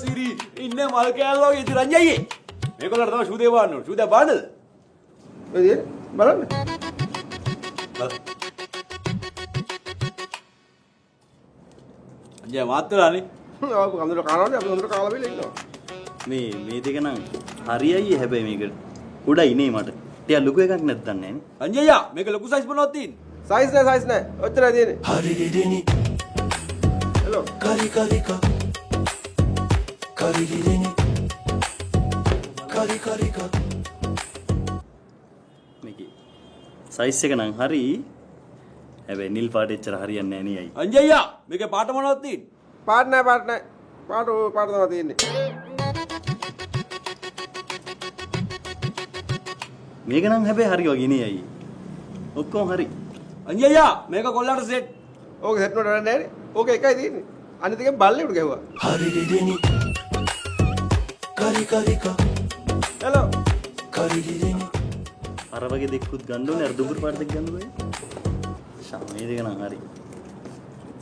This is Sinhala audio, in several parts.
සිරි ඉන්නේ මල් කෑල්ල වගේ ඉතින් රංජයි අයියේ. මේගොල්ලන්ට තමයි ෂූ දෙක බාන්න ඕනේ. ෂූ දෙක බාන්නද? ඔය බලන්න. රංජයි මාත්‍රානේ. ආව කඳුර කානවනේ අපි කඳුර කාලා බිල ඉන්නවා. මේ දෙක නම් හරියයි හැබැයි මේක උඩයි නේ මට. ටිකක් ලොකු එකක් නැත්නම් නෑනේ. රංජයි අයියා මේක ලොකු සයිස් මොනවද තියෙන්නේ? සයිස් නෑ. ඔච්චරයි තියෙන්නේ. හරිරිරිනි හෙලෝ. කරිකරිකා කරිරිරිනි කරිකරිකා මේකේ සයිස් එක නම් හරි. හැබැයි නිල් පාට එච්චර හරියන්නේ නෑ නේ අයි. රංජයි අයියා මේකේ පාට මොනවද තියෙන්නේ? පාට නෑ. පාට තමයි තියෙන්නේ. මේක නම් හැබැයි හරි වගේ නේ අයි. ඔක්කොම හරි. රංජයි අයියා මේක කොල්ලන්ට සෙට්. ඕක සෙට් වලට නෑනේ. ඕක එකයි තියෙන්නේ. අනිත් එකෙන් බල්ලෙකුට ගැහුවා. හරිරිරිනි කරිකරිකා හෙලෝ. කරිරිරිනි අර වගේ දෙකකුත් ගන්න ඕනේ. අර දුඹුරු පාට දෙක ගන්න ඕනේ. මේ දෙක නම් හරි.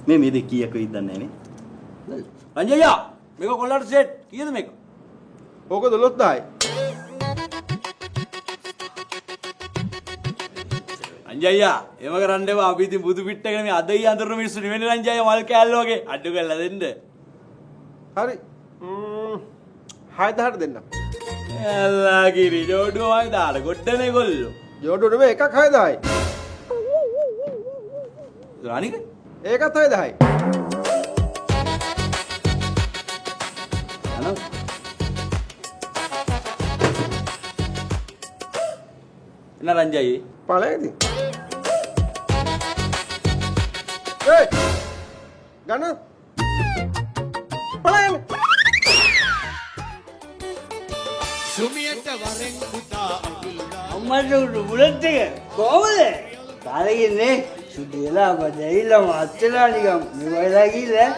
මේ දෙක කීයක් වෙයිද දන්නේ නෑනේ. රංජයි අයියා මේක කොල්ලන්ට සෙට්. කීයද මේක? ඕක 12000යි. රංජයි අයියා එම කරන්න එපා. අපි ඉතින් බුදු පිට්ටගෙන මේ අද ඊ අඳුරන මිනිස්සු නෙවෙයි රංජයි අයියා මල් කෑල්ල වගේ අඩු කරලා දෙන්න. හරි. 6000ට දෙන්න. එල්ලා කිරි ජෝඩුවමයි දාලා ගොඩනේ ගොල්ලෝ. ජෝඩු නෙමෙයි එකක් 6000යි. රානික ඒකත් 6000යි. අනෝ එන රංජයි පළයේදී. ඒ ගන්න. පළයම. සුමියට වරෙන් පුතා අගිල්ලා අම්මට උඩු බුලට් එක කොහමද? කාලෙකින්නේ සුදේලා බදයිලා මාත්‍රලා නිකම් මේ වයිලා ගිහලා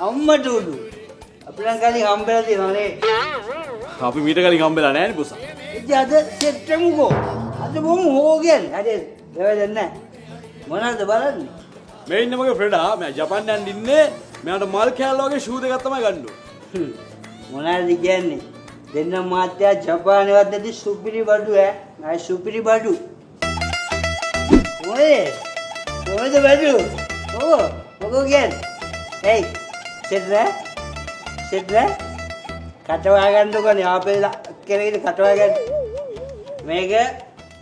අම්මට උඩු අපි නම් කලින් හම්බෙලා තියෙනවානේ. අපි මීට කලින් හම්බෙලා නැහැ නේ පුසා. ඉතින් අද සෙට් එකමුකෝ. අද බොමු හොගන්. හරි. දෙවද නැහැ. මොනවද බලන්නේ? මේ ඉන්න මගේ ෆ්‍රෙන්ඩා මම ජපාන් යන්න ඉන්නේ. මෙයාට මල් කෑල්ල වගේ ෂූ දෙකක් තමයි ගන්න ඕනේ. මොනවද කියන්නේ? දෙන්න මාත්‍යා ජපානේවත් නැති සුපිරි බඩු ඈ. නයි සුපිරි බඩු. ඔය කොහෙද බඩු? මොකෝ කියන්නේ? එයි සෙට් කටවා ගන්නකොනේ ආපෙලා කෙරෙයිද කටවා ගන්න. මේක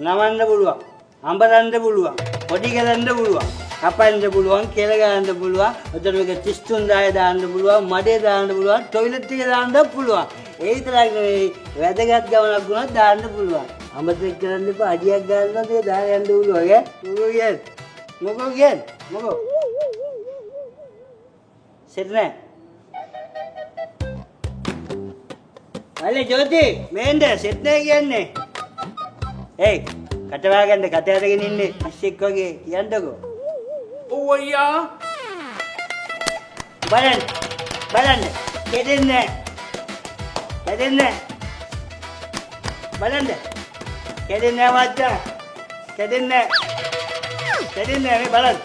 නමන්න පුළුවන්. අඹරන්න පුළුවන්. පොඩි කරන්න පුළුවන්. කපන්න පුළුවන්, කෙල ගන්න පුළුවන්. ඔතන මේක 33000 දාන්න පුළුවන්, මඩේ දාන්න පුළුවන්, টয়ලට් එකේ දාන්න පුළුවන්. ඒ විතරක් නෙවෙයි වැදගත් ගමනක් වුණත් දාන්න පුළුවන්. අමතක කරන්න එපා අඩියක් ගන්නත් ඒ දාන්න යන්න පුළුවන් ඈ. මොකෝ කියන්නේ? සෙට් නෑ. අනේ ජෝති මේන්ද සෙට් නෑ කියන්නේ. ඒයි කටවා ගන්න කට අරගෙන ඉන්නේ පිස්සෙක් වගේ කියන්නකෝ. ඔව් අයියා. බලන්න කෙදෙන්නේ බලන්න කෙදෙන්නේ මචං කෙදෙන්නේ මේ බලන්න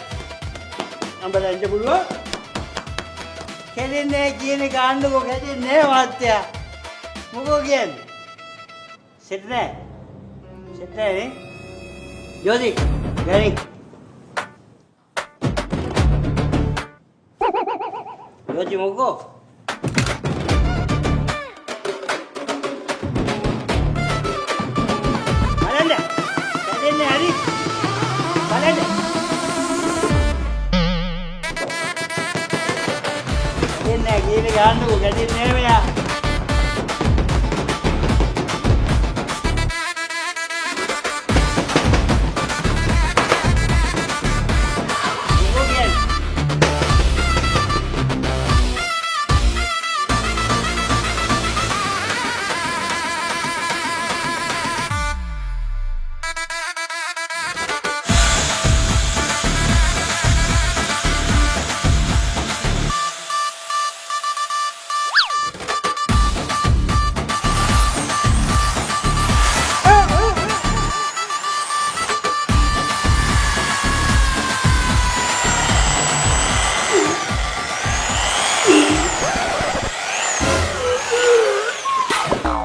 අඹලන්න පුළුවන් කෙදෙන්නේ කියන එක අන්නකෝ කෙදෙන්නේ මචං මොකෝ කියන්නේ සෙට් නෑ නේ ජෝති ගනි ජෝති මොකෝ බලන්න හරි බලන්න එන්නේ ගිහින් ගන්නකෝ ගැටින්නේ මෙයා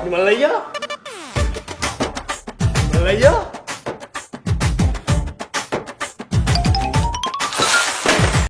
මල්ලయ్యා මල්ලయ్యా